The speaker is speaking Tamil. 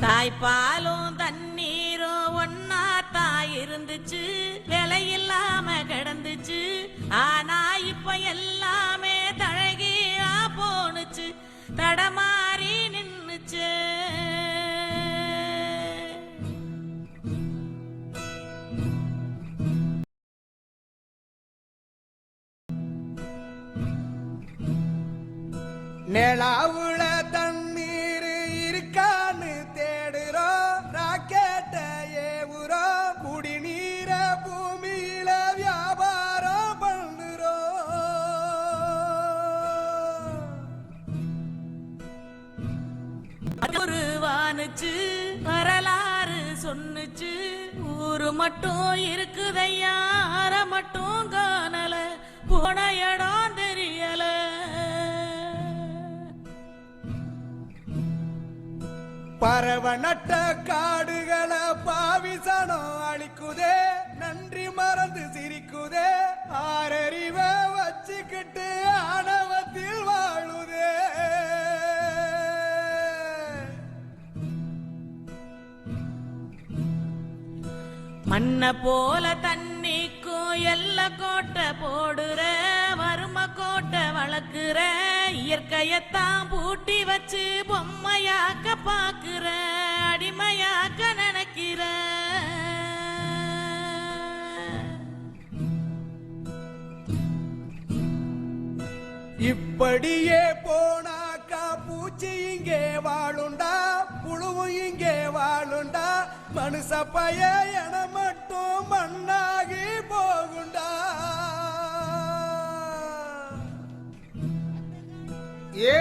தாய்ப்பாலும் தண்ணீரும் ஒன்னாத்தான் இருந்துச்சு, விலையில்லாம கிடந்துச்சு. ஆனா இப்ப எல்லாமே தழகியா போனுச்சு, தடமாறி நின்னுச்சு. நிலாவுல தண்ணீர் இருக்கான்னு தேடுறோம், ராக்கெட்ட ஏவுறோம், குடிநீர பூமியில வியாபாரம் பண்ணுறோம். ஒரு வானுச்சு வரலாறு சொன்னுச்சு, ஊரு மட்டும் இருக்குதையா, அற மட்டும் காணல, போன இடம் தெரியல. பறவை நட்ட காடுகளை பாவிசனம் அழிக்குதே, நன்றி மறந்து சிரிக்குதே, ஆறறிவ வச்சுக்கிட்டு ஆணவத்தில் வாழுதே. மண்ண போல தண்ணிக்கும் எல்ல கோட்டை போடுற, வறும கோட்டை வளர்க்குற, இயற்கையத்தான் பூட்டி வச்சு பொம்மையாக்க பாக்குற, அடிமையாக்க நினைக்கிற. இப்படியே போனாக்கா பூச்சி இங்கே வாழுண்டா, புழுவும் இங்கே வாழுண்டா, மனுஷ பய என மட்டும் மண்ணாகி போகுண்டா. ஏ